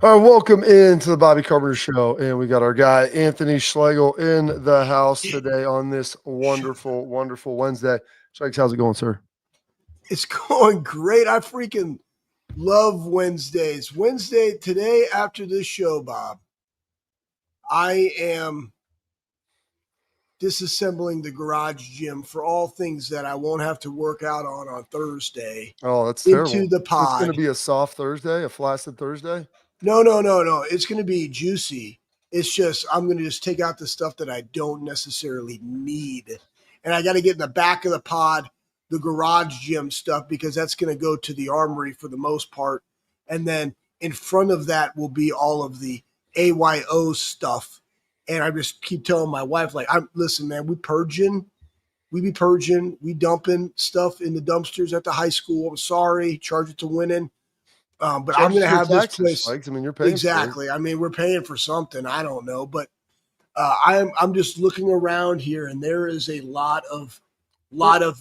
All right, welcome into the Bobby Carpenter Show, and we got our guy Anthony Schlegel in the house today on this wonderful, wonderful Wednesday. Schlegel, how's it going, sir? It's going great. I freaking love Wednesdays. Wednesday, today after this show, Bob, I am disassembling the garage gym for all things that I won't have to work out on Thursday Oh, that's into terrible. the So it's going to pod. be a soft Thursday, a flaccid Thursday? No. It's going to be juicy. It's just, I'm going to just take out the stuff that I don't necessarily need. And I got to get in the back of the pod, the garage gym stuff, because that's going to go to the armory for the most part. And then in front of that will be all of the AYO stuff. And I just keep telling my wife, like, listen, man, we be purging, we dumping stuff in the dumpsters at the high school. I'm sorry, charge it to winning. But I'm going to have this place. Schlegel. I mean, you're paying Exactly. for it. I mean, we're paying for something. I don't know, but I'm just looking around here, and there is a lot of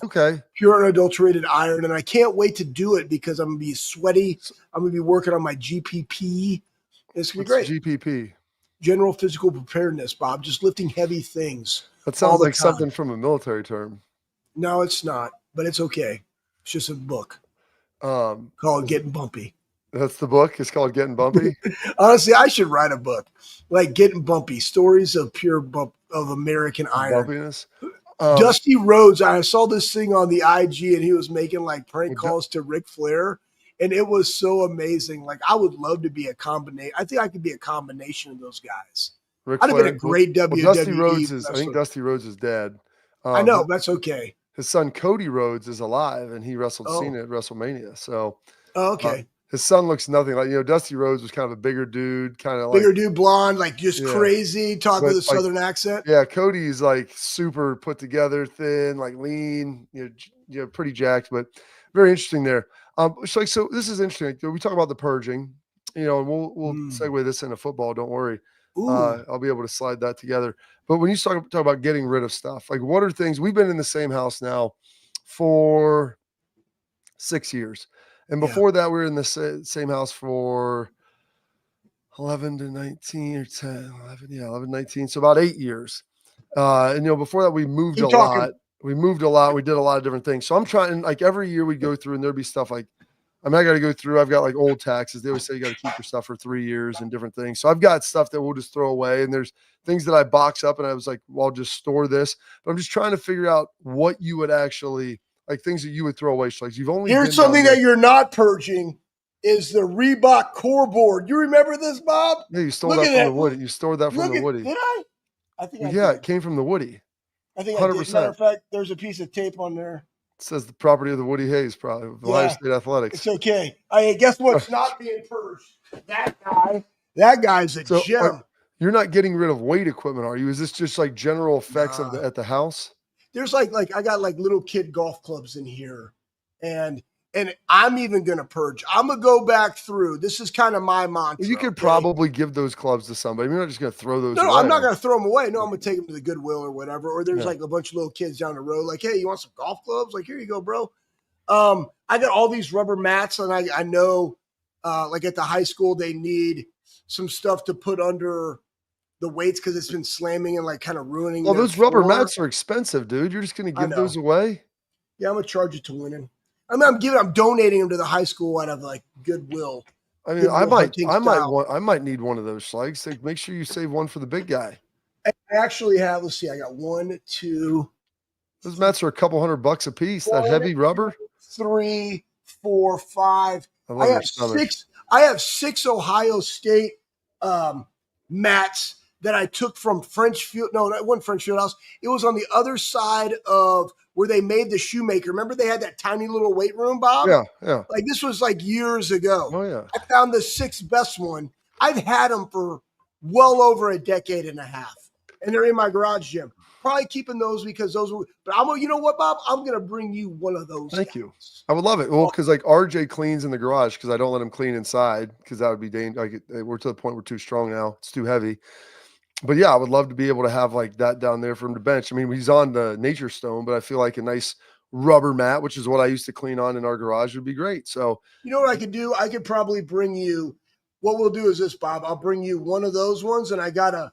Okay. pure unadulterated iron, and I can't wait to do it because I'm gonna be sweaty. I'm gonna be working on my GPP. It's gonna be What's great. GPP? General physical preparedness, Bob. Just lifting heavy things. That all sounds the like time. something from a military term. No, it's not, but it's okay. It's just a book called Is Getting Bumpy. That's the book. It's called Getting Bumpy. Honestly, I should write a book like Getting Bumpy, stories of pure bump of American iron. Bumpiness. Dusty Rhodes, I saw this thing on the IG and he was making like prank calls to Ric Flair. And it was so amazing. Like, I would love to be a combination. I think I could be a combination of those guys. Ric I'd have been a Flair. great WWE Dusty Rhodes is. I wrestler. think Dusty Rhodes is dead. I know, that's okay. His son Cody Rhodes is alive, and he wrestled Oh. Cena at WrestleMania. So, Okay. his son looks nothing like Dusty Rhodes was kind of a bigger dude, kind of Bigger like dude, blonde, like just Yeah. crazy, talk But, with a like, southern accent. yeah. Cody's like super put together, thin, like lean, pretty jacked, but very interesting there. So this is interesting. We talk about the purging, and we'll segue this into football. Don't worry. I'll be able to slide that together. But when you talk about getting rid of stuff, like what are things we've been in the same house now for 6 years, and before that we were in the same house for 11 to 19 or 10, 11, 11, 19. So about 8 years. And before that we moved Keep a talking. lot. We moved a lot. We did a lot of different things. So I'm trying, like every year we'd go through and there'd be stuff like, I got to go through. I've got like old taxes. They always say you got to keep your stuff for 3 years and different things. So I've got stuff that we'll just throw away. And there's things that I box up and I was like, well, I'll just store this. But I'm just trying to figure out what you would actually, like things that you would throw away. Like you've only Here's something that you're not purging is the Reebok core board. You remember this, Bob? Yeah, you stole that from the Woody. You stored that from the Woody. Did I? I think I Yeah, did. it came from the Woody. I think I did. 100%. Matter of fact, there's a piece of tape on there. It says the property of the Woody Hayes, probably Ohio State Athletics. It's okay. Guess what's not being purged? That guy. That guy's a gem. You're not getting rid of weight equipment, are you? Is this just like general effects at the house? There's like I got like little kid golf clubs in here, and I'm even gonna purge. I'm gonna go back through. This is kind of my mantra. You could probably give those clubs to somebody. You're not just gonna throw those. No, I'm not gonna throw them away. No, I'm gonna take them to the Goodwill or whatever. Or there's like a bunch of little kids down the road, like, hey, you want some golf clubs? Like, here you go, bro. I got all these rubber mats, and I know, like at the high school, they need some stuff to put under the weights because it's been slamming and like kind of ruining. Well, those rubber mats are expensive, dude. You're just gonna give those away? Yeah, I'm gonna charge it to winning. I mean, I'm donating them to the high school out of like Goodwill. I mean, I might need one of those slugs. So make sure you save one for the big guy. I actually have. Let's see. I got 1, 2. Those mats are a couple $100 a piece. That heavy rubber. 3, 4, 5. I have 6. I have 6 Ohio State mats that I took from French Field. No, it wasn't French Field House. It was on the other side of where they made the Shoemaker. Remember they had that tiny little weight room, Bob? Yeah. Like this was like years ago. Oh, yeah. I found the 6th best one. I've had them for well over a decade and a half. And they're in my garage gym. Probably keeping those because those were, but you know what, Bob? I'm going to bring you one of those. Thank you. I would love it. Well, because like RJ cleans in the garage because I don't let him clean inside because that would be dangerous. Like we're to the point we're too strong now. It's too heavy. But yeah, I would love to be able to have like that down there for him to bench. I mean, he's on the Nature Stone, but I feel like a nice rubber mat, which is what I used to clean on in our garage, would be great. So you know what I could do? I could probably bring you what we'll do is this, Bob. I'll bring you one of those ones, and I got a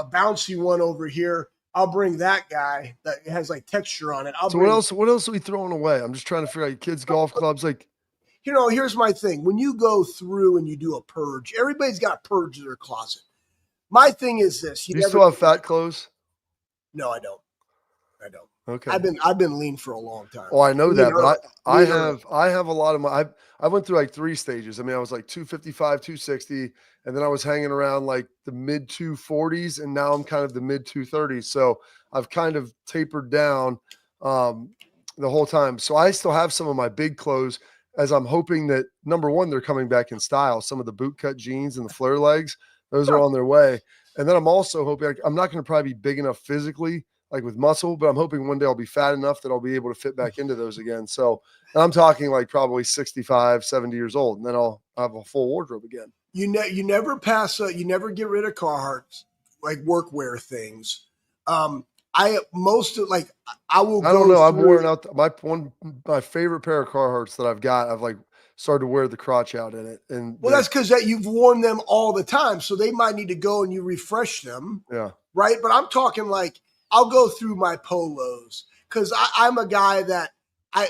bouncy one over here. I'll bring that guy that has like texture on it. So what else? What else are we throwing away? I'm just trying to figure out kids' golf clubs. Like, here's my thing. When you go through and you do a purge, everybody's got a purge in their closet. My thing is this: you still have fat clothes? No, I don't. Okay. I've been lean for a long time. Oh, I know that, but I have a lot of my. I went through like 3 stages. I mean, I was like 255, 260, and then I was hanging around like the mid 240s, and now I'm kind of the mid 230s. So I've kind of tapered down the whole time. So I still have some of my big clothes, as I'm hoping that number one, they're coming back in style. Some of the bootcut jeans and the flare legs, those are on their way. And then I'm also hoping I'm not going to probably be big enough physically, like with muscle, but I'm hoping one day I'll be fat enough that I'll be able to fit back into those again. So I'm talking like probably 65, 70 years old, and then I'll have a full wardrobe again. You never pass, you never get rid of Carhartts, like workwear things. I will. I don't know. I've worn out my favorite pair of Carhartts that I've got. I've like started to wear the crotch out in it, and that's because you've worn them all the time, so they might need to go and you refresh them. Yeah, right. But I'm talking like I'll go through my polos because I'm a guy that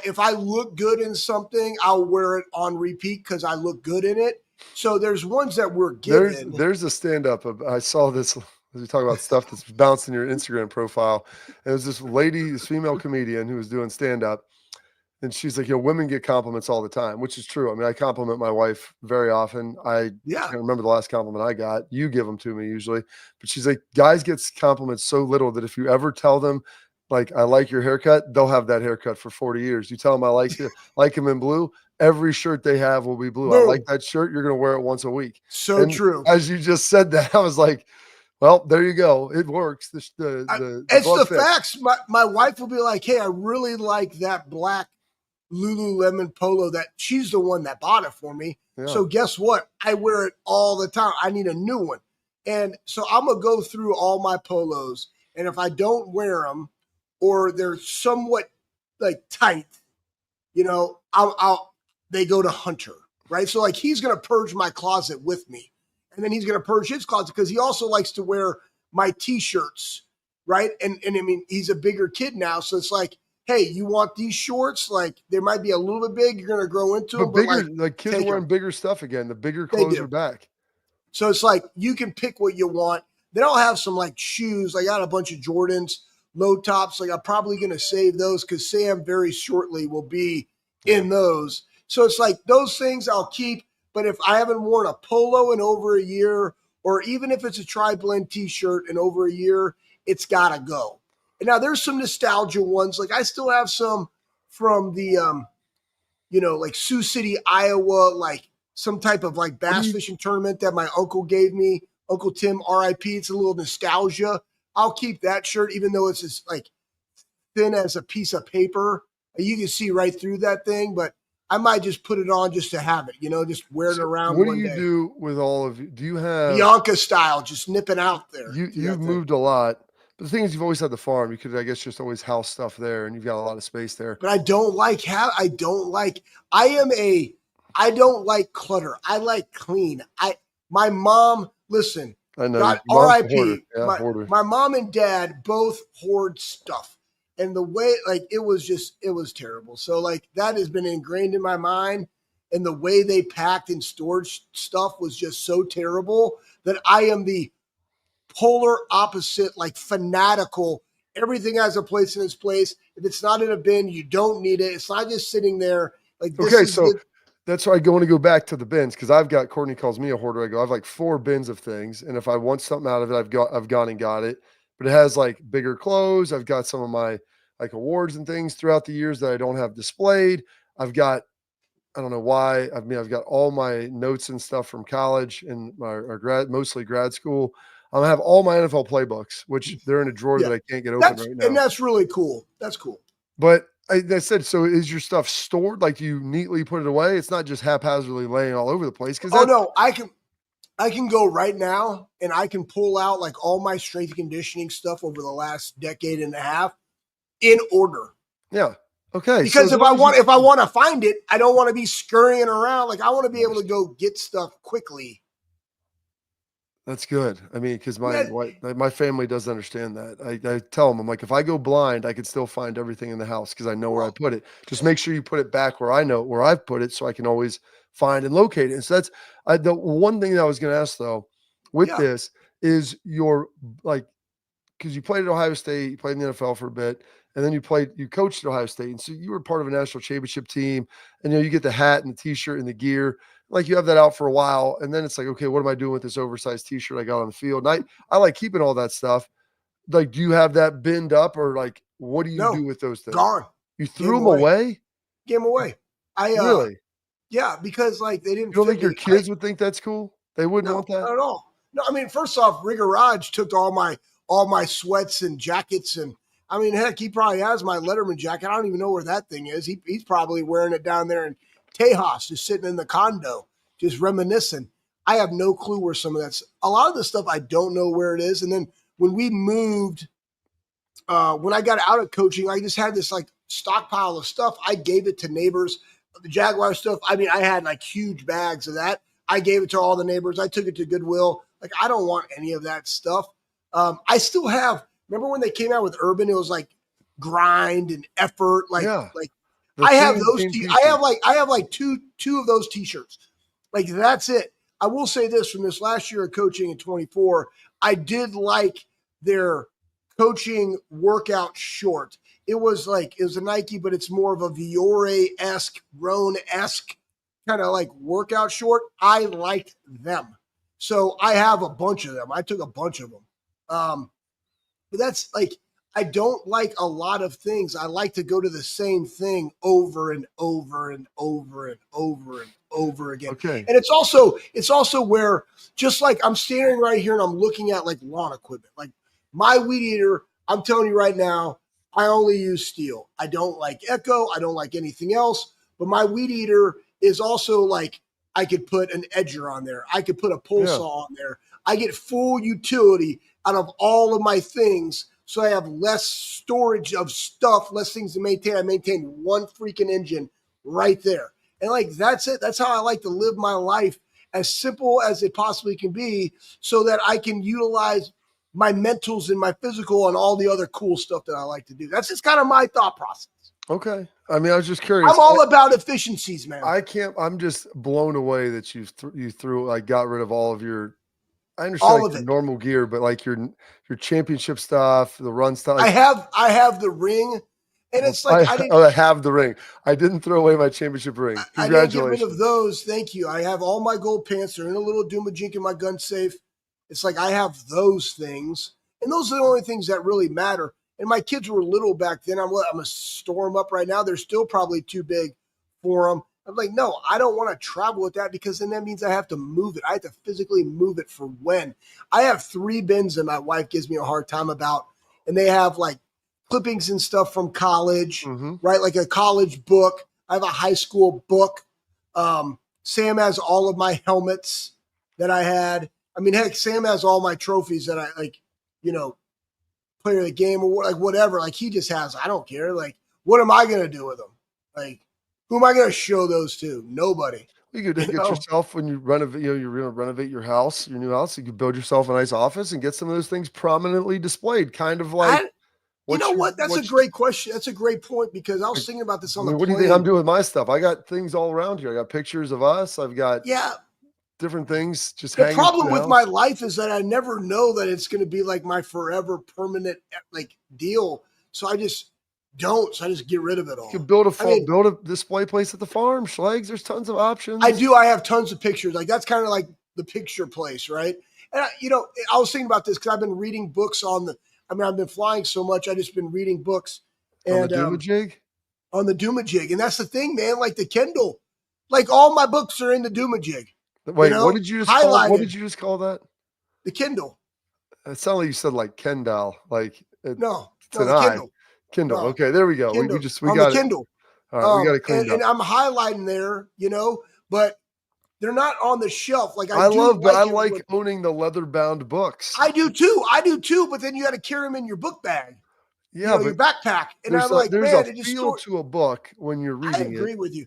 if I look good in something, I'll wear it on repeat because I look good in it. So there's ones that we're given. There's a stand-up. I saw this. As we talk about stuff that's bouncing your Instagram profile. And it was this lady, this female comedian who was doing stand-up. And she's like, women get compliments all the time, which is true. I mean, I compliment my wife very often. I can't remember the last compliment I got. You give them to me usually. But she's like, guys get compliments so little that if you ever tell them, like, I like your haircut, they'll have that haircut for 40 years. You tell them I like him in blue, every shirt they have will be blue. Boom. I like that shirt. You're going to wear it once a week. So true. As you just said that, I was like, well, there you go. It works. It's the facts. My wife will be like, hey, I really like that black Lululemon polo that she's the one that bought it for me. Yeah. So guess what? I wear it all the time. I need a new one. And so I'm going to go through all my polos. And if I don't wear them or they're somewhat like tight, they go to Hunter, right? So like he's going to purge my closet with me. And then he's going to purge his closet because he also likes to wear my T-shirts, right? And I mean, he's a bigger kid now. So it's like, hey, you want these shorts? Like, they might be a little bit big. You're going to grow into them. But bigger, like kids are wearing bigger stuff again. The bigger clothes are back. So it's like you can pick what you want. Then I'll have some like shoes. I got a bunch of Jordans, low tops. Like I'm probably going to save those because Sam very shortly will be in those. So it's like those things I'll keep. But if I haven't worn a polo in over a year, or even if it's a tri-blend T-shirt in over a year, it's got to go. And now there's some nostalgia ones. Like I still have some from the, like Sioux City, Iowa, like some type of like bass fishing tournament that my uncle gave me. Uncle Tim, R.I.P. It's a little nostalgia. I'll keep that shirt, even though it's just like thin as a piece of paper. You can see right through that thing, but I might just put it on just to have it, just wear it around. What do you do with all of you? Do you have Bianca style, just nipping out there? You've moved a lot. But the thing is, you've always had the farm. You could, I guess, just always house stuff there, and you've got a lot of space there. But I don't like clutter. I like clean. My mom, listen, I know. R.I.P. My mom and dad both hoard stuff. And the way, like, it was terrible. So, like, that has been ingrained in my mind. And the way they packed and stored stuff was just so terrible that I am the polar opposite, like, fanatical. Everything has a place in its place. If it's not in a bin, you don't need it. It's not just sitting there. Like, that's why I want to go back to the bins because Courtney calls me a hoarder. I have like 4 bins of things. And if I want something out of it, I've gone and got it. But it has like bigger clothes. I've got some of my like awards and things throughout the years that I don't have displayed. I've got, I don't know why. I've got all my notes and stuff from college and mostly grad school. I have all my NFL playbooks, which they're in a drawer that I can't get open right now. And that's really cool. That's cool. But I said, so is your stuff stored? Like, do you neatly put it away? It's not just haphazardly laying all over the place. No, I can go right now and I can pull out like all my strength and conditioning stuff over the last decade and a half in order. Yeah. Okay. Because So if I want to find it, I don't want to be scurrying around. Like I want to be able to go get stuff quickly. that's good. I mean, because Yeah, my family does understand that. I tell them, I'm like, if I go blind, I can still find everything in the house because I know where I well, put it. Just make sure you put it back where I know where I've put it, so I can always find and locate it. And so that's the one thing that I was going to ask though. With yeah. this is your like because you played at Ohio State, you played in the NFL for a bit, and then you coached at Ohio State, and so you were part of a national championship team, and you get the hat and the T-shirt and the gear, like you have that out for a while, and then it's like, okay, what am I doing with this oversized T-shirt I got on the field? And I like keeping all that stuff. Like, do you have that binned up, or like, what do you No, do with those things? gone. You Gave threw them away. away? Gave them away. Really? Yeah, because like they didn't You don't fit think your me. kids would think that's cool? They wouldn't No, want that? not at all. No, I mean, first off, Rigger Raj took all my sweats and jackets, and I mean, heck, he probably has my Letterman jacket. I don't even know where that thing is. He's probably wearing it down there in Tejas, just sitting in the condo, just reminiscing. I have no clue where some of that's. A lot of the stuff I don't know where it is. And then when we moved, when I got out of coaching, I just had this like stockpile of stuff. I gave it to neighbors. The Jaguar stuff. I mean, I had like huge bags of that. I gave it to all the neighbors. I took it to Goodwill. Like, I don't want any of that stuff. I still have. Remember when they came out with Urban? It was like grind and effort. Yeah. Like The I have theme those. team I have like two of those T-shirts. Like that's it. I will say this from this last year of coaching in 24. I did like their coaching workout short. It was a Nike, but it's more of a Viore-esque, Roan-esque kind of like workout short. I liked them. So I have a bunch of them. I took a bunch of them. But that's like, I don't like a lot of things. I like to go to the same thing over and over and over and over and over again. Okay. And it's also where, just like I'm standing right here and I'm looking at like lawn equipment, like my weed eater, I'm telling you right now, I only use steel. I don't like Echo. I don't like anything else. But my weed eater is also like, I could put an edger on there. I could put a pole saw on there. I get full utility out of all of my things. So I have less storage of stuff, less things to maintain. I maintain one freaking engine right there. And like, that's it. That's how I like to live my life, as simple as it possibly can be, so that I can utilize my mentals and my physical and all the other cool stuff that I like to do. That's just kind of my thought process. Okay. I mean, I was just curious. I'm all about efficiencies, man. I'm just blown away that you got rid of all of your, I understand All like of your it. normal gear, but like your championship stuff, the run stuff. I have the ring, and it's like I have the ring. I didn't throw away my championship ring. I didn't get Congratulations. rid of those. Thank you. I have all my gold pants. They're in a little Dumajink in my gun safe. It's like I have those things, and those are the only things that really matter. And my kids were little back then. I'm gonna store them up right now. They're still probably too big for them. I'm like, no, I don't want to travel with that, because then that means I have to move it. I have to physically move it for when. I have 3 bins that my wife gives me a hard time about, and they have like clippings and stuff from college, right? Like a college book. I have a high school book. Sam has all of my helmets that I had. I mean, heck, Sam has all my trophies that I like, player of the game or like whatever. Like he just has. I don't care. Like, what am I gonna do with them? Like, who am I gonna show those to? Nobody. You could get yourself, when you renovate, you're going to renovate your house, your new house. You could build yourself a nice office and get some of those things prominently displayed, kind of like. You know what? That's a great question. That's a great point, because I was thinking about this on the plane. What do you think I'm doing with my stuff? I got things all around here. I got pictures of us. I've got different things just hanging. The problem with my life is that I never know that it's going to be like my forever permanent like deal. So I just don't. So I just get rid of it all. You could build a display place at the farm, Schlegs. There's tons of options. I do. I have tons of pictures. Like that's kind of like the picture place, right? And I was thinking about this because I've been reading books I've been flying so much. I just been reading books on the Dumajig. On the Dumajig, and that's the thing, man. Like the Kindle, like all my books are in the Dumajig. Wait, what did you just call? What did you just call that? The Kindle. It sounded like you said like Kendall. Like no, the Kindle. Kindle. No. Okay, there we go. Kindle. We got the Kindle. All right, we got it cleaned up. And I'm highlighting there, but they're not on the shelf. Like I like owning the leather bound books. I do too. But then you got to carry them in your book bag. Yeah, but your backpack. And I'm like, there's man, a it just feel to a book when you're I reading agree it. with you.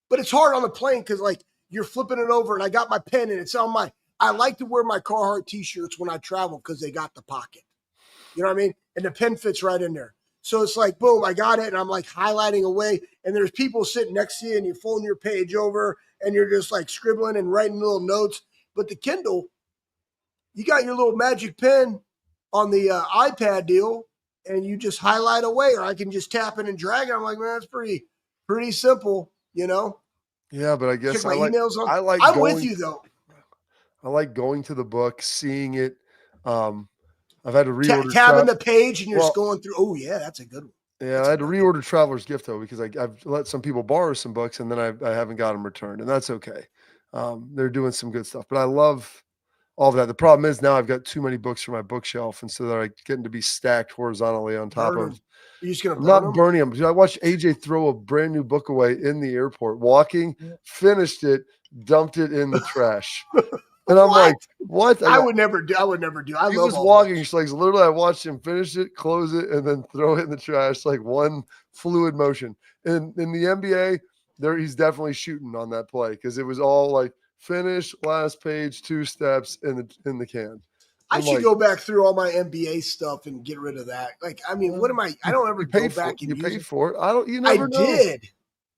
But it's hard on the plane because like you're flipping it over and I got my pen and it's on my I like to wear my Carhartt t-shirts when I travel because they got the pocket. You know what I mean? And the pen fits right in there. So it's like, boom, I got it. And I'm like highlighting away. And there's people sitting next to you and you're folding your page over and you're just like scribbling and writing little notes. But the Kindle, you got your little magic pen on the iPad deal and you just highlight away, or I can just tap it and drag it. I'm like, man, that's pretty simple, you know? Yeah, but I guess Check my emails on. I like I'm with going you though. I like going to the book, seeing it. I've had to reorder Tabbing the page and you're just well, going through. Oh yeah, that's a good one. yeah, I had to reorder Traveler's Gift though because I've let some people borrow some books and then I haven't got them returned, and that's okay. They're doing some good stuff, but I love all of that. The problem is now I've got too many books for my bookshelf, and so they're like getting to be stacked horizontally on top Burn of. them. You're just gonna I'm burn not them? burning them. I watched AJ throw a brand new book away in the airport, walking, finished it, dumped it in the trash. And I'm like, what? I would never do. I he love was all walking. books. She's like, literally, I watched him finish it, close it, and then throw it in the trash, like one fluid motion. And in the NBA, he's definitely shooting on that play because it was all like finish, last page, 2 steps in the can. I should go back through all my NBA stuff and get rid of that. Like, I mean, what am I? I don't ever go back and use it. You paid for it. You I never know. did.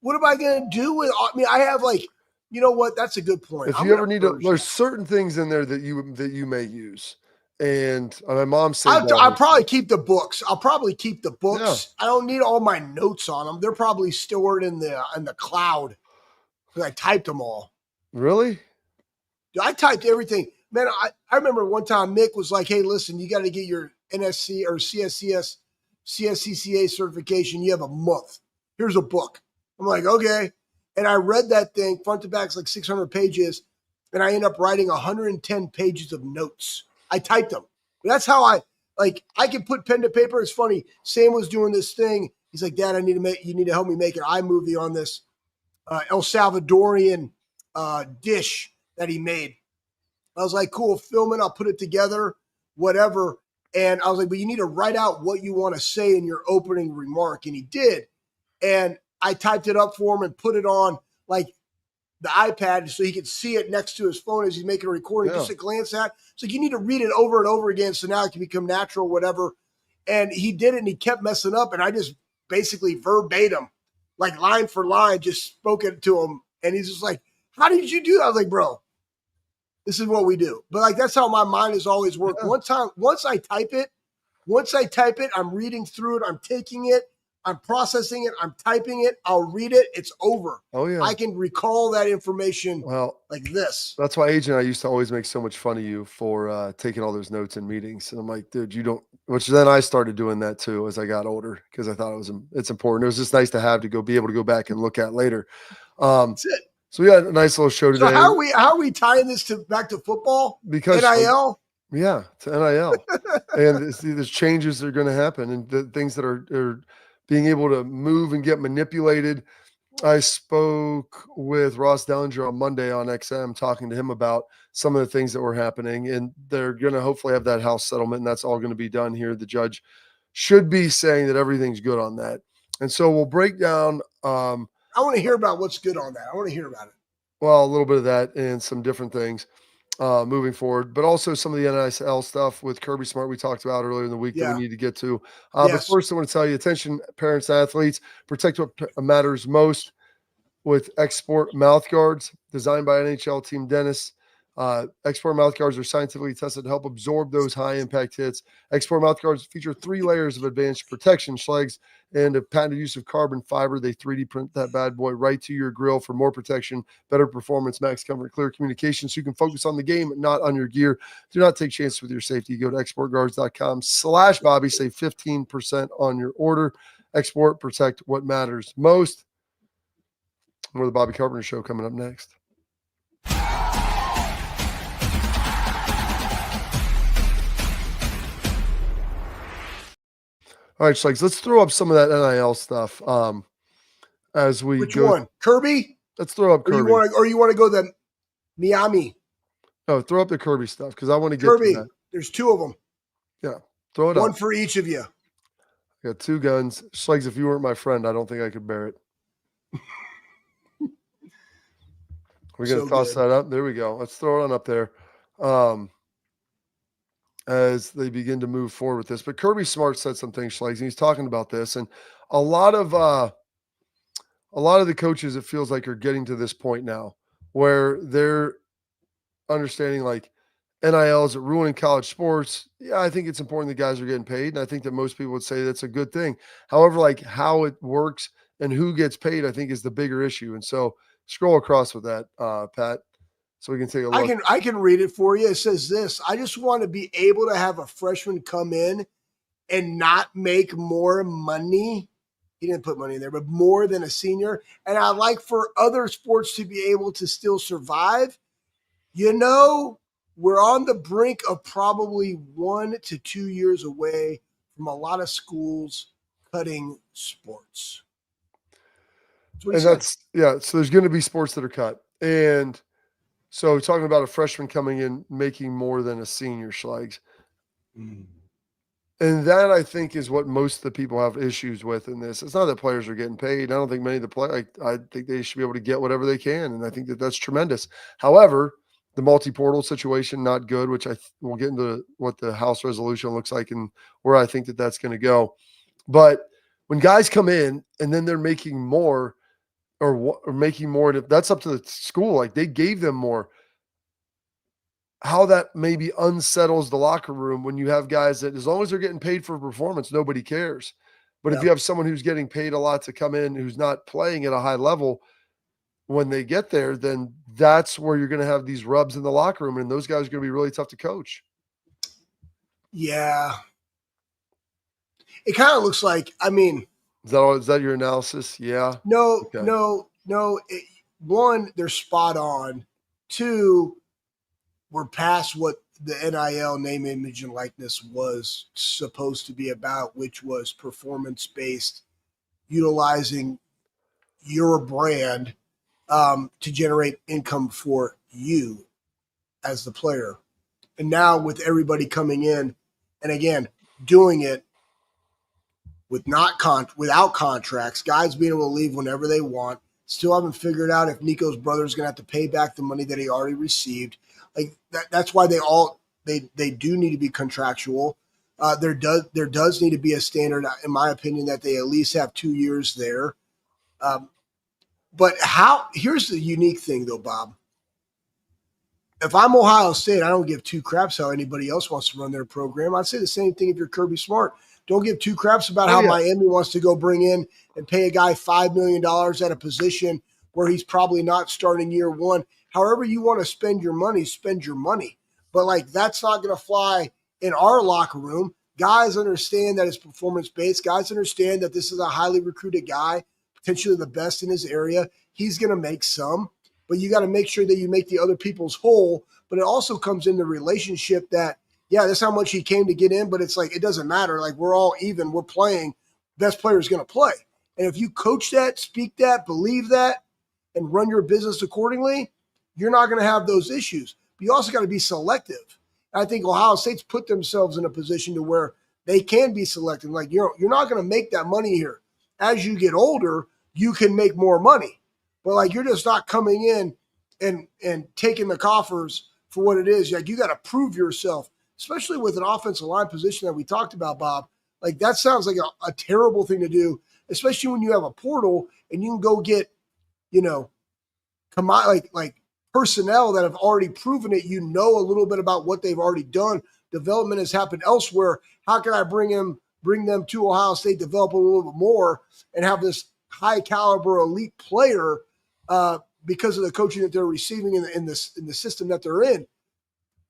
What am I going to do with? I mean, I have like, you know what? That's a good point. If you ever need to, there's certain things in there that you may use. And my mom said, I'll probably keep the books. I'll probably keep the books. Yeah. I don't need all my notes on them. They're probably stored in the cloud because I typed them all. Really? I typed everything. Man, I remember one time Mick was like, hey, listen, you got to get your NSC or CSCCA certification. You have a month. Here's a book. I'm like, okay. And I read that thing front to back. It's like 600 pages. And I end up writing 110 pages of notes. I typed them. That's how I can put pen to paper. It's funny. Sam was doing this thing. He's like, Dad, you need to help me make an iMovie on this El Salvadorian dish that he made. I was like, cool, film it. I'll put it together, whatever. And I was like, but you need to write out what you want to say in your opening remark. And he did. And I typed it up for him and put it on like the iPad so he could see it next to his phone as he's making a recording, just to glance at. So you need to read it over and over again so now it can become natural, whatever. And he did it and he kept messing up. And I just basically verbatim, like line for line, just spoke it to him. And he's just like, how did you do that? I was like, bro, this is what we do. But like, that's how my mind has always worked. Yeah. Once I type it, I'm reading through it. I'm taking it. I'm processing it. I'm typing it. I'll read it. It's over. Oh yeah. I can recall that information like this. That's why AJ and I used to always make so much fun of you for taking all those notes in meetings. And I'm like, dude, you don't, which then I started doing that too as I got older because I thought it's important. It was just nice to be able to go back and look at later. That's it. So we got a nice little show today. So how are we tying this back to football? Because NIL? Yeah, to NIL. And there's changes that are going to happen and the things that are being able to move and get manipulated. I spoke with Ross Dellinger on Monday on XM, talking to him about some of the things that were happening, and they're going to hopefully have that house settlement, and that's all going to be done here. The judge should be saying that everything's good on that. And so we'll break down. I want to hear about what's good on that. I want to hear about it. Well, a little bit of that and some different things moving forward, but also some of the NIL stuff with Kirby Smart we talked about earlier in the week that we need to get to. But first, I want to tell you, attention, parents and athletes, protect what matters most with Export mouth guards designed by NHL team Dennis. Export mouth guards are scientifically tested to help absorb those high impact hits. Export mouth guards feature 3 layers of advanced protection, Schlegs, and a patented use of carbon fiber. They 3D print that bad boy right to your grill for more protection, better performance, max comfort, clear communication, so you can focus on the game, not on your gear. Do not take chances with your safety. Go to exportguards.com/Bobby. Save 15% on your order. Export, protect what matters most. More the Bobby Carpenter Show coming up next. All right, Schlegs, let's throw up some of that NIL stuff as we Which go. one? Kirby? Let's throw up Kirby. Or you want to go the Miami? No, throw up the Kirby stuff because I want to get Kirby. to that. There's 2 of them. Yeah, throw it up. One for each of you. I got 2 guns. Slugs, if you weren't my friend, I don't think I could bear it. We're going to So toss good. that up. There we go. Let's throw it on up there. As they begin to move forward with this. But Kirby Smart said some things, Schlegs, and he's talking about this. And a lot of the coaches, it feels like, are getting to this point now where they're understanding like NIL is ruining college sports. Yeah, I think it's important that guys are getting paid. And I think that most people would say that's a good thing. However, like how it works and who gets paid, I think is the bigger issue. And so scroll across with that, Pat, so we can take a look. I can read it for you. It says this: I just want to be able to have a freshman come in and not make more money. He didn't put money in there, but more than a senior. And I like for other sports to be able to still survive. You know, we're on the brink of probably 1 to 2 years away from a lot of schools cutting sports. That's yeah. So there's going to be sports that are cut. And so talking about a freshman coming in making more than a senior, Schlegs. And that, I think, is what most of the people have issues with in this. It's not that players are getting paid. I don't think many of the players, I think they should be able to get whatever they can. And I think that that's tremendous. However, the multi-portal situation, not good, which we'll get into what the House resolution looks like and where I think that that's going to go. But when guys come in and then they're making more or making more, that's up to the school. Like they gave them more. How that maybe unsettles the locker room when you have guys that, as long as they're getting paid for performance, nobody cares. But if you have someone who's getting paid a lot to come in, who's not playing at a high level, when they get there, then that's where you're going to have these rubs in the locker room. And those guys are going to be really tough to coach. Yeah. It kind of looks like, I mean, is that your analysis? Yeah. No. One, they're spot on. Two, we're past what the NIL name, image, and likeness was supposed to be about, which was performance-based, utilizing your brand to generate income for you as the player. And now with everybody coming in, and again, doing it without contracts, guys being able to leave whenever they want. Still haven't figured out if Nico's brother is going to have to pay back the money that he already received. Like that's why they do need to be contractual. There does need to be a standard, in my opinion, that they at least have 2 years there. But here's the unique thing though, Bob. If I'm Ohio State, I don't give 2 craps how anybody else wants to run their program. I'd say the same thing if you're Kirby Smart. Don't give 2 craps about how Miami wants to go bring in and pay a guy $5 million at a position where he's probably not starting year one. However you want to spend your money, spend your money. But like that's not going to fly in our locker room. Guys understand that it's performance-based. Guys understand that this is a highly recruited guy, potentially the best in his area. He's going to make some, but you got to make sure that you make the other people's whole. But it also comes in the relationship that, yeah, that's how much he came to get in, but it's like, it doesn't matter. Like we're all even, we're playing, best player is going to play. And if you coach that, speak that, believe that, and run your business accordingly, you're not going to have those issues. But you also got to be selective. And I think Ohio State's put themselves in a position to where they can be selective. Like, you're not going to make that money here. As you get older, you can make more money. But like, you're just not coming in and taking the coffers for what it is. Like, you got to prove yourself, especially with an offensive line position that we talked about, Bob. Like, that sounds like a terrible thing to do, especially when you have a portal and you can go get, like personnel that have already proven it. You know a little bit about what they've already done. Development has happened elsewhere. How can I bring them to Ohio State, develop a little bit more, and have this high caliber elite player because of the coaching that they're receiving in the system that they're in?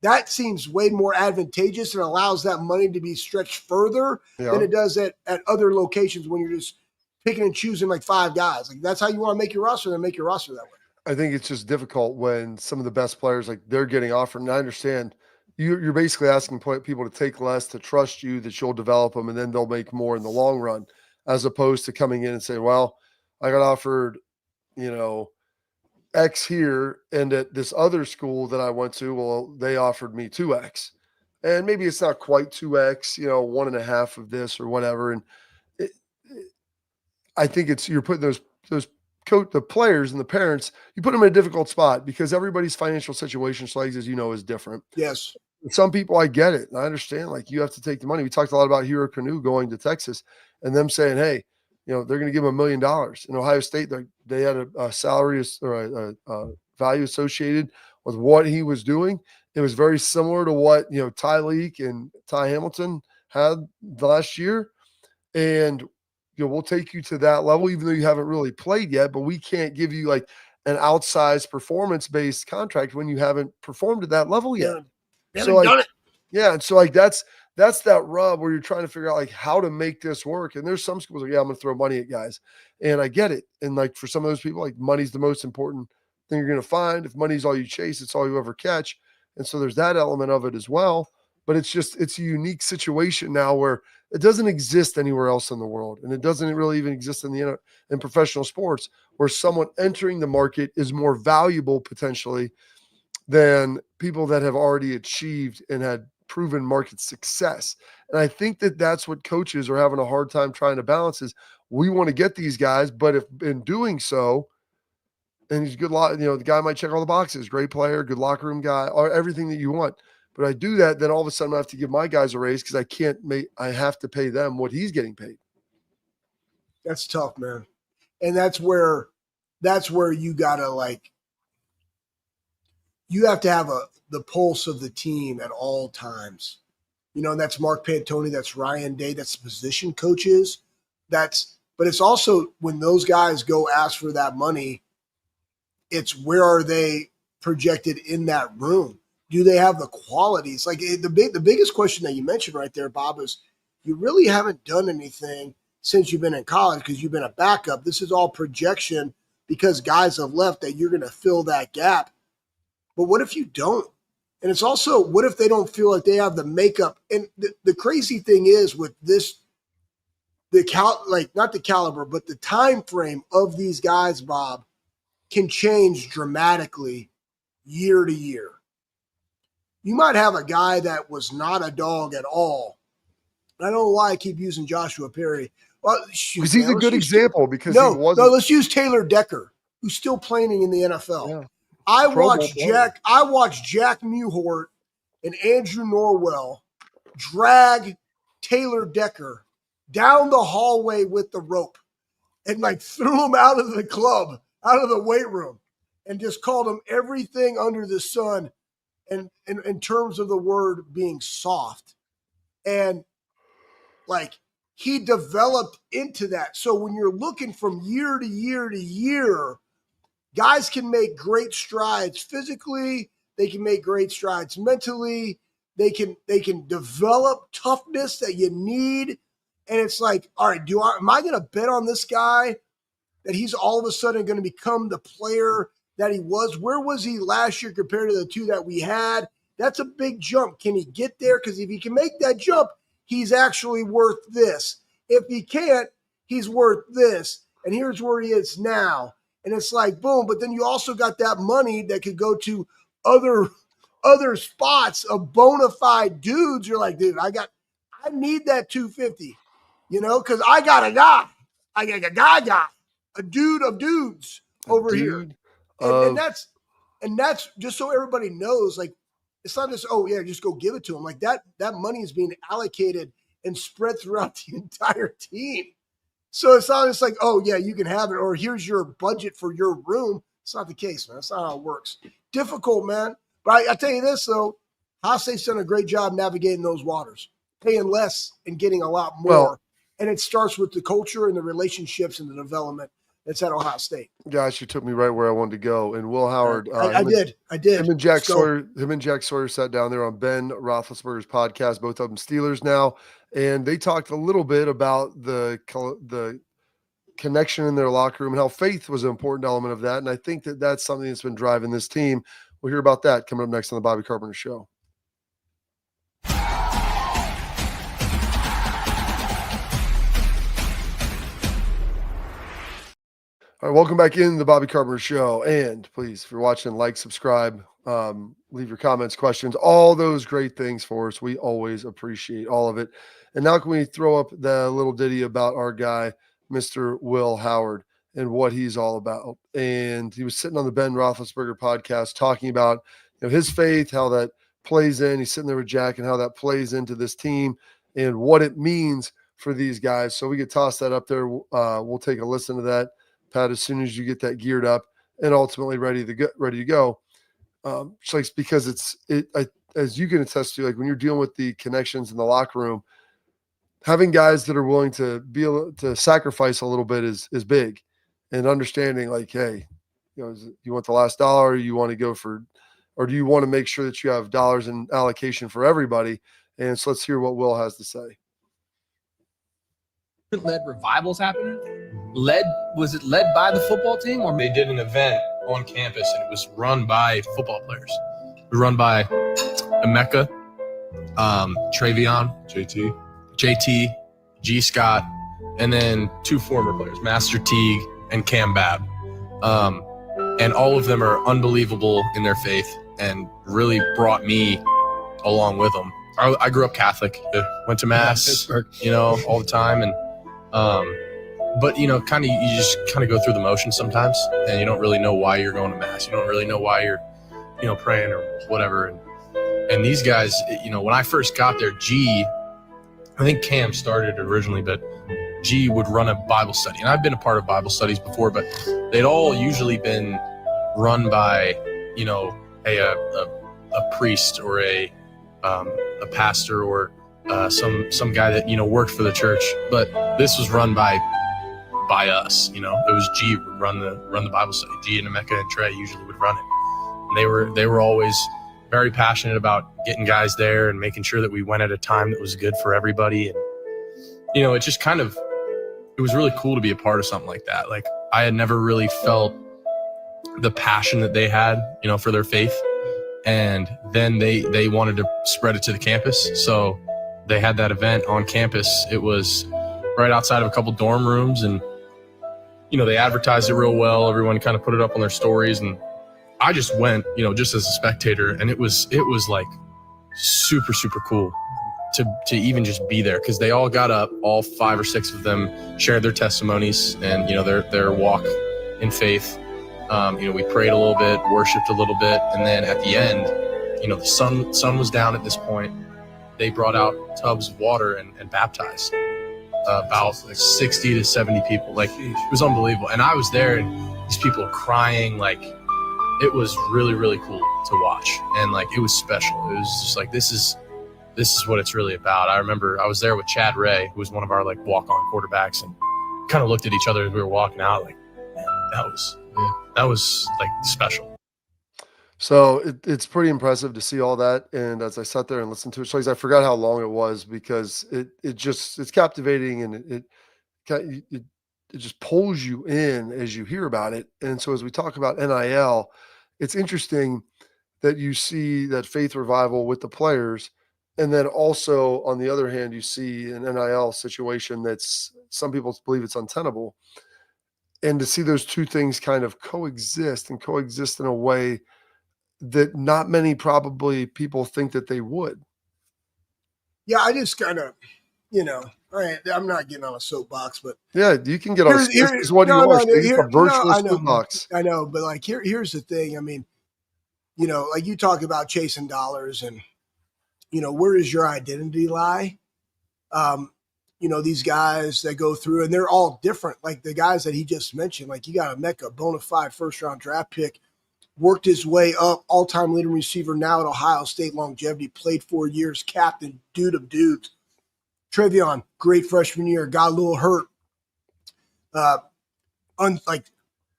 That seems way more advantageous and allows that money to be stretched further than it does at other locations when you're just picking and choosing like 5 guys. Like, that's how you want to make your roster, then make your roster that way. I think it's just difficult when some of the best players, like, they're getting offered. And I understand you're basically asking people to take less, to trust you that you'll develop them, and then they'll make more in the long run, as opposed to coming in and saying, well, I got offered, X here, and at this other school that I went to, well, they offered me 2X. And maybe it's not quite 2X, 1.5 of this or whatever. And I think you're putting those the players and the parents, you put them in a difficult spot because everybody's financial situation, Slags, as you know, is different. Yes. Some people, I get it. I understand. Like, you have to take the money. We talked a lot about Hero Canoe going to Texas and them saying, hey, they're going to give him $1 million. In Ohio State, they had a salary or a value associated with what he was doing. It was very similar to what, Ty Leak and Ty Hamilton had last year. And, we'll take you to that level, even though you haven't really played yet, but we can't give you like an outsized performance-based contract when you haven't performed at that level yet. They haven't done it. Yeah. And so like, that's that rub where you're trying to figure out like how to make this work. And there's some schools like, yeah, I'm going to throw money at guys. And I get it. And like, for some of those people, like, money's the most important thing you're going to find. If money's all you chase, it's all you ever catch. And so there's that element of it as well. But it's a unique situation now where it doesn't exist anywhere else in the world. And it doesn't really even exist in professional sports, where someone entering the market is more valuable potentially than people that have already achieved and had proven market success. And I think that that's what coaches are having a hard time trying to balance is we want to get these guys, but if in doing so, and he's good, the guy might check all the boxes, great player, good locker room guy, or everything that you want. But I do that, then all of a sudden I have to give my guys a raise because I have to pay them what he's getting paid. That's tough, man. And that's where you gotta you have to have the pulse of the team at all times. And that's Mark Pantoni, that's Ryan Day, that's the position coaches. But it's also when those guys go ask for that money, it's where are they projected in that room? Do they have the qualities? Like the biggest question that you mentioned right there, Bob, is you really haven't done anything since you've been in college because you've been a backup. This is all projection because guys have left that you're going to fill that gap. But what if you don't? And it's also, what if they don't feel like they have the makeup? And the crazy thing is with this, not the caliber, but the time frame of these guys, Bob, can change dramatically year to year. You might have a guy that was not a dog at all. I don't know why I keep using Joshua Perry. Well, because he's a good example because he wasn't. No, let's use Taylor Decker, who's still playing in the NFL. Yeah. I watched Jack Muhort and Andrew Norwell drag Taylor Decker down the hallway with the rope and threw him out of the club, out of the weight room, and just called him everything under the sun. And in terms of the word being soft. And he developed into that. So when you're looking from year to year to year, guys can make great strides physically. They can make great strides mentally. They can develop toughness that you need. And it's like, all right, am I going to bet on this guy that he's all of a sudden going to become the player that he was? Where was he last year compared to the two that we had? That's a big jump. Can he get there? Because if he can make that jump, he's actually worth this. If he can't, he's worth this. And here's where he is now. And it's like, boom. But then you also got that money that could go to other spots of bona fide dudes. You're like, dude, I need that 250, because I got a guy. I got a guy, a dude of dudes over here. And that's just so everybody knows, it's not just, oh yeah, just go give it to him. That money is being allocated and spread throughout the entire team. So it's not just like, oh yeah, you can have it, or here's your budget for your room. It's not the case, man. That's not how it works. Difficult, man. But I tell you this though, Ohio State's done a great job navigating those waters, paying less and getting a lot more. Well, and it starts with the culture and the relationships and the development that's at Ohio State. Gosh, you took me right where I wanted to go. And Will Howard, I did. Him and Jack Sawyer sat down there on Ben Roethlisberger's podcast. Both of them Steelers now, and they talked a little bit about the connection in their locker room and how faith was an important element of that. And I think that that's something that's been driving this team. We'll hear about that coming up next on the Bobby Carpenter Show. All right, welcome back in the Bobby Carpenter Show. And please, if you're watching, like, subscribe, leave your comments, questions, all those great things for us. We always appreciate all of it. And now can we throw up the little ditty about our guy, Mr. Will Howard and what he's all about. And he was sitting on the Ben Roethlisberger podcast talking about his faith, how that plays in. He's sitting there with Jack and how that plays into this team and what it means for these guys. So we could toss that up there. We'll take a listen to that, Pat, as soon as you get that geared up and ultimately ready to go. Because as you can attest to, like when you're dealing with the connections in the locker room, having guys that are willing to be able to sacrifice a little bit is big, and understanding like, hey, you want the last dollar, you want to go for, or do you want to make sure that you have dollars in allocation for everybody? And so let's hear what Will has to say. Led revivals happening? Was it led by the football team, or they did an event on campus and it was run by football players? It was run by Emeka, Travion, JT, G. Scott, and then 2 former players, Master Teague and Cam Babb. And all of them are unbelievable in their faith and really brought me along with them. I grew up Catholic, went to Mass, all the time. And, but, you just kind of go through the motions sometimes, and you don't really know why you're going to Mass. You don't really know why you're, praying or whatever. And these guys, when I first got there, I think Cam started originally, but G would run a Bible study. And I've been a part of Bible studies before, but they'd all usually been run by, a priest or a pastor or some guy that, worked for the church. But this was run by us. It was G would run the Bible study. G and Emeka and Trey usually would run it. And they were always very passionate about getting guys there and making sure that we went at a time that was good for everybody. And, it just it was really cool to be a part of something like that. Like I had never really felt the passion that they had, for their faith. And then they wanted to spread it to the campus. So they had that event on campus. It was right outside of a couple dorm rooms, and, they advertised it real well. Everyone kind of put it up on their stories, and I just went, just as a spectator, and it was like super, super cool to even just be there, because they all got up, all 5 or 6 of them shared their testimonies and, their walk in faith. We prayed a little bit, worshiped a little bit, and then at the end, the sun was down at this point. They brought out tubs of water and baptized about 60 to 70 people. Like, it was unbelievable. And I was there, and these people are crying. Like, it was really, really cool to watch. And like, it was special. It was just like, this is what it's really about. I remember I was there with Chad Ray, who was one of our like walk-on quarterbacks, and kind of looked at each other as we were walking out, like, man, that was like special. So it's pretty impressive to see all that. And as I sat there and listened to it, I forgot how long it was, because it's captivating, and it just pulls you in as you hear about it. And so as we talk about NIL, it's interesting that you see that faith revival with the players. And then also on the other hand, you see an NIL situation that's, some people believe it's untenable. And to see those two things kind of coexist in a way that not many probably people think that they would. Yeah, I just kind of, all right, I'm not getting on a soapbox, but yeah, you can get on. Here's what you are. It's a virtual soapbox. I know, but like here's the thing. I mean, like you talk about chasing dollars, and where does your identity lie? These guys that go through, and they're all different. Like the guys that he just mentioned, like you got Emeka, bona fide first-round draft pick, worked his way up, all-time leading receiver now at Ohio State, longevity, played 4 years, captain, dude of dudes. Travion, great freshman year, got a little hurt.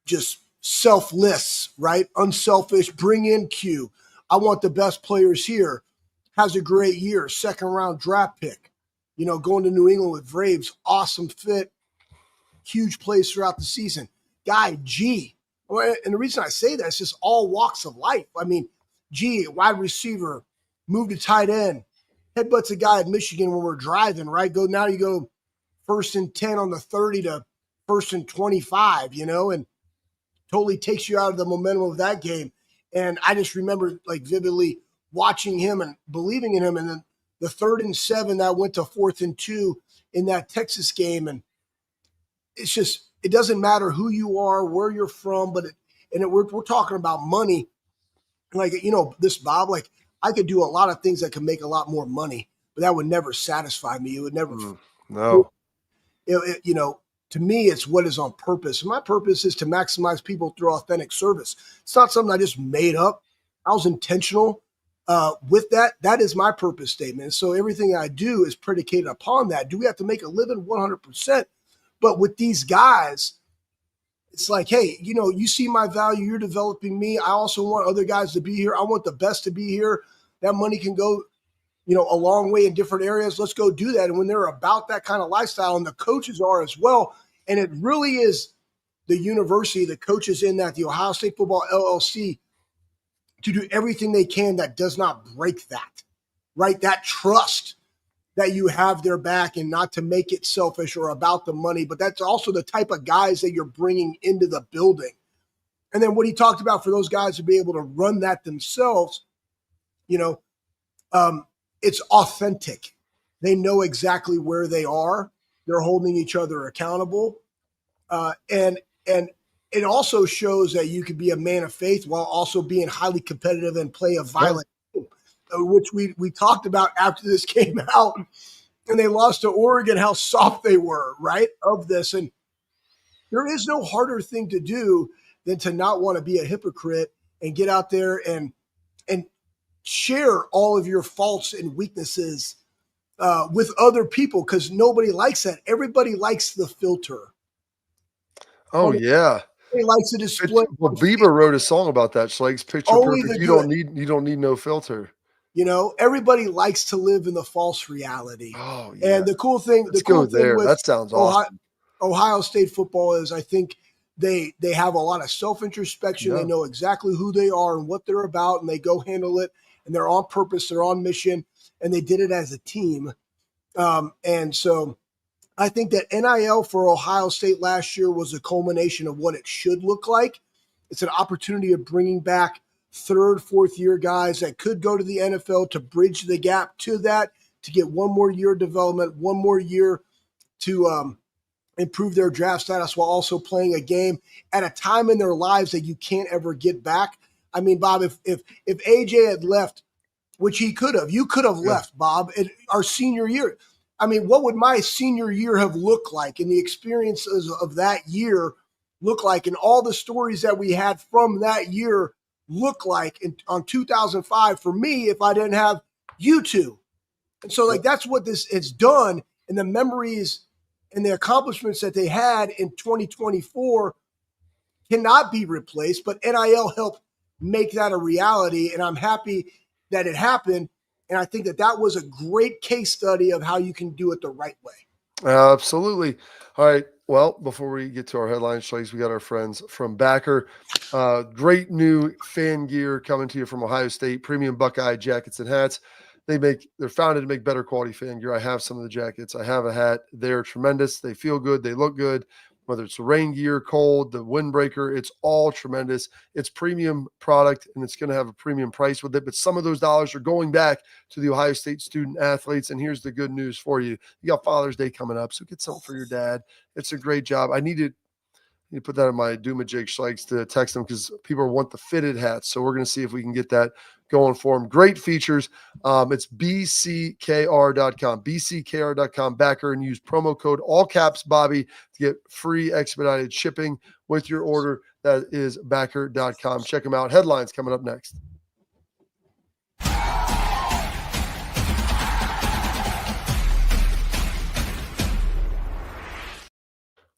Just selfless, right? Unselfish, bring in Q. I want the best players here. Has a great year, second-round draft pick. Going to New England with Braves, awesome fit, huge plays throughout the season. Guy, G. And the reason I say that is just all walks of life. I mean, G, wide receiver, move to tight end, headbutts a guy at Michigan when we're driving, right? Now you go 1st and 10 on the 30 to 1st and 25, and totally takes you out of the momentum of that game. And I just remember like vividly watching him and believing in him. And then the 3rd and 7 that went to 4th and 2 in that Texas game. And it's just, it doesn't matter who you are, where you're from, but we're talking about money. Like, this Bob, like I could do a lot of things that could make a lot more money, but that would never satisfy me. It would never, no. To me, it's what is on purpose. And my purpose is to maximize people through authentic service. It's not something I just made up. I was intentional with that. That is my purpose statement. So everything I do is predicated upon that. Do we have to make a living? 100%. But with these guys, it's like, hey, you see my value. You're developing me. I also want other guys to be here. I want the best to be here. That money can go, a long way in different areas. Let's go do that. And when they're about that kind of lifestyle, and the coaches are as well, and it really is the university, the coaches in that, the Ohio State Football LLC, to do everything they can that does not break that, right? That trust that you have their back, and not to make it selfish or about the money, but that's also the type of guys that you're bringing into the building. And then what he talked about for those guys to be able to run that themselves, it's authentic. They know exactly where they are. They're holding each other accountable. And it also shows that you can be a man of faith while also being highly competitive and play a violent game, which we talked about after this came out and they lost to Oregon, how soft they were, right, of this. And there is no harder thing to do than to not want to be a hypocrite and get out there and share all of your faults and weaknesses with other people, because nobody likes that. Everybody likes the filter. Oh, yeah. He likes to display. Well, Bieber wrote a song about that. Schleg's picture Only perfect. the You don't need no filter. Everybody likes to live in the false reality. Oh, yeah. And the cool thing, Let's go there. With that sounds awesome. Ohio State football is, I think they have a lot of self-introspection. Yeah. They know exactly who they are and what they're about, and they go handle it. And they're on purpose. They're on mission, and they did it as a team. And so I think that NIL for Ohio State last year was a culmination of what it should look like. It's an opportunity of bringing back third, fourth year guys that could go to the NFL to bridge the gap to that, to get one more year of development, one more year to improve their draft status while also playing a game at a time in their lives that you can't ever get back. I mean, Bob, if AJ had left, which he could have, you could have left, Bob, in our senior year. I mean, what would my senior year have looked like, and the experiences of that year look like, and all the stories that we had from that year look like on 2005 for me if I didn't have you two. And so, that's what this has done, and the memories and the accomplishments that they had in 2024 cannot be replaced, but NIL helped make that a reality, and I'm happy that it happened. And I think that was a great case study of how you can do it the right way. Absolutely. All right. Well, before we get to our headlines, Schlegs, we got our friends from Backer. Great new fan gear coming to you from Ohio State, premium Buckeye jackets and hats. They're founded to make better quality fan gear. I have some of the jackets. I have a hat. They're tremendous. They feel good. They look good. Whether it's the rain gear, cold, the windbreaker, it's all tremendous. It's premium product, and it's going to have a premium price with it. But some of those dollars are going back to the Ohio State student athletes. And here's the good news for you. You got Father's Day coming up, so get something for your dad. It's a great job. I need to put that in my Doomajig Schlegs to text them, because people want the fitted hats. So we're going to see if we can get that going for them. Great features. It's bckr.com, bckr.com, Backer, and use promo code all caps Bobby to get free expedited shipping with your order. That is backer.com. Check them out. Headlines coming up next.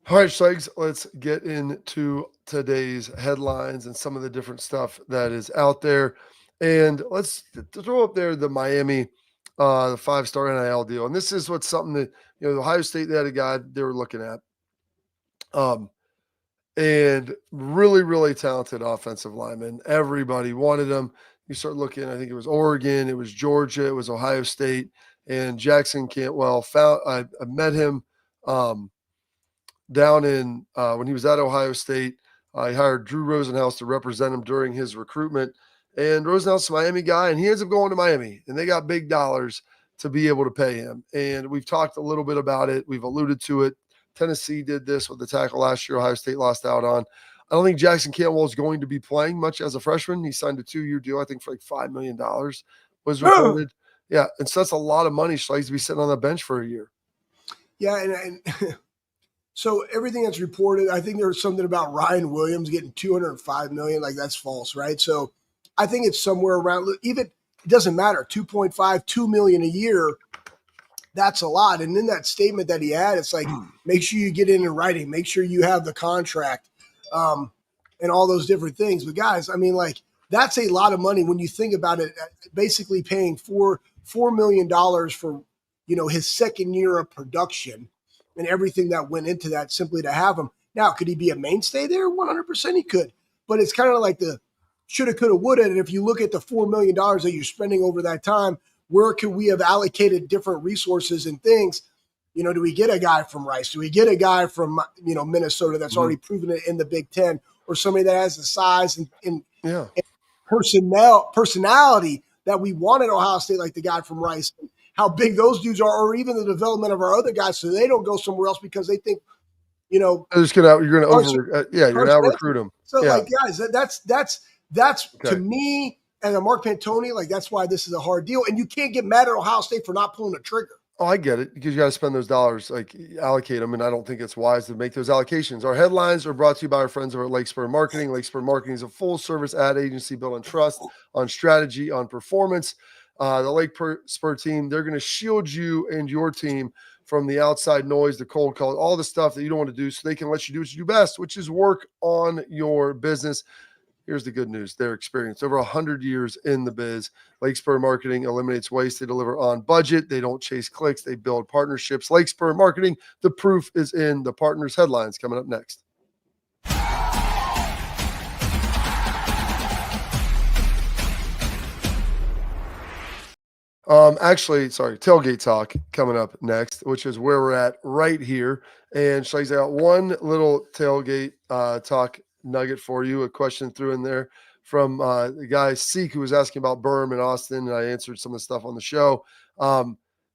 All right, Schlegs, let's get into today's headlines and some of the different stuff that is out there. And let's throw up there the Miami, the 5-star NIL deal. And this is something that, Ohio State, they had a guy they were looking at. And really, really talented offensive lineman. Everybody wanted him. You start looking, I think it was Oregon, it was Georgia, it was Ohio State, and Jackson Cantwell. I met him down in when he was at Ohio State. He hired Drew Rosenhaus to represent him during his recruitment. And Rosenhaus is a Miami guy, and he ends up going to Miami, and they got big dollars to be able to pay him. And we've talked a little bit about it. We've alluded to it. Tennessee did this with the tackle last year. Ohio State lost out on. I don't think Jackson Cantwell is going to be playing much as a freshman. He signed a 2-year deal, I think, for like $5 million was reported. Yeah, and so that's a lot of money. Schlegel to be sitting on the bench for a year. Yeah, and so everything that's reported, I think there was something about Ryan Williams getting $205 million. Like, that's false, right? So I think it's somewhere around, even it doesn't matter, 2.5, $2 million a year. That's a lot. And in that statement that he had, it's like, make sure you get in writing, make sure you have the contract, and all those different things. But guys, I mean, like, that's a lot of money when you think about it. Basically paying $4 million for, you know, his second year of production and everything that went into that simply to have him. Now, could he be a mainstay there? 100% he could. But it's kind of like the shoulda, coulda, woulda. And if you look at the $4 million that you're spending over that time, where could we have allocated different resources and things? You know, do we get a guy from Rice? Do we get a guy from, you know, Minnesota that's already proven it in the Big Ten, or somebody that has the size and personality that we want at Ohio State, like the guy from Rice, and how big those dudes are, or even the development of our other guys, so they don't go somewhere else because they think, you know, you're going to now recruit them. So like, guys, that's to me and Mark Pantoni, like, that's why this is a hard deal, and you can't get mad at Ohio State for not pulling the trigger. Oh, I get it, because you got to spend those dollars, like, allocate them, and I don't think it's wise to make those allocations. Our headlines are brought to you by our friends over at Lake Spur Marketing. Lake Spur Marketing is a full-service ad agency built on trust, on strategy, on performance. The Lake Spur team, they're going to shield you and your team from the outside noise, the cold call, all the stuff that you don't want to do, so they can let you do what you do best, which is work on your business. Here's the good news. Their experience, over 100 years in the biz. Lake Spur Marketing eliminates waste. They deliver on budget. They don't chase clicks. They build partnerships. Lake Spur Marketing, the proof is in the partners. Headlines coming up next. Tailgate talk coming up next, which is where we're at right here. And Schlegel, I got one little tailgate talk nugget for you, a question threw in there from the guy Seek, who was asking about Berm and Austin, and I answered some of the stuff on the show.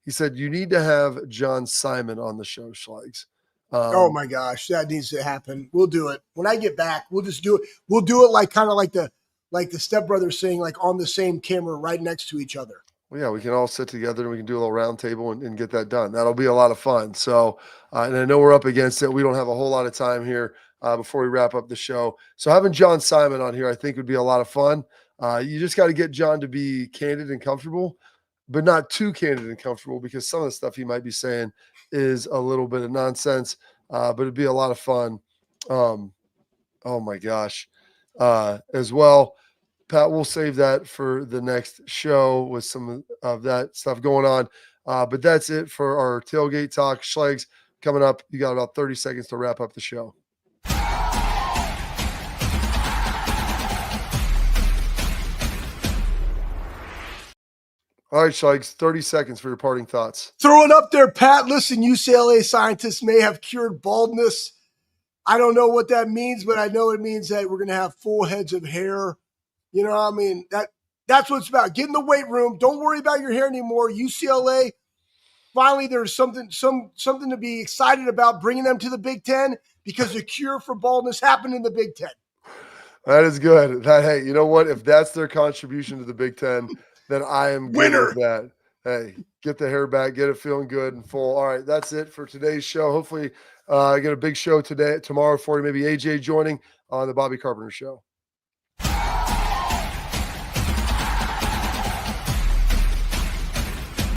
He said, you need to have John Simon on the show, Schlegel. Oh my gosh, that needs to happen. We'll do it. When I get back, we'll just do it. We'll do it like kind of like the stepbrothers saying, like, on the same camera right next to each other. Well, yeah, we can all sit together and we can do a little round table and get that done. That'll be a lot of fun. So, and I know we're up against it. We don't have a whole lot of time here before we wrap up the show. So having John Simon on here, I think, would be a lot of fun. You just got to get John to be candid and comfortable, but not too candid and comfortable, because some of the stuff he might be saying is a little bit of nonsense, but it'd be a lot of fun. Oh my gosh. As well. Pat, we'll save that for the next show with some of that stuff going on. But that's it for our tailgate talk. Schlegs, coming up, you got about 30 seconds to wrap up the show. All right, Schlegs, 30 seconds for your parting thoughts. Throw it up there, Pat. Listen, UCLA scientists may have cured baldness. I don't know what that means, but I know it means that we're going to have full heads of hair. You know what I mean? That's what it's about. Get in the weight room. Don't worry about your hair anymore. UCLA, finally, there's something to be excited about, bringing them to the Big Ten, because the cure for baldness happened in the Big Ten. That is good. Hey, you know what? If that's their contribution to the Big Ten, then I am good with that. Hey, get the hair back, get it feeling good and full. All right, that's it for today's show. Hopefully, I get a big show tomorrow for you. Maybe AJ joining on the Bobby Carpenter Show.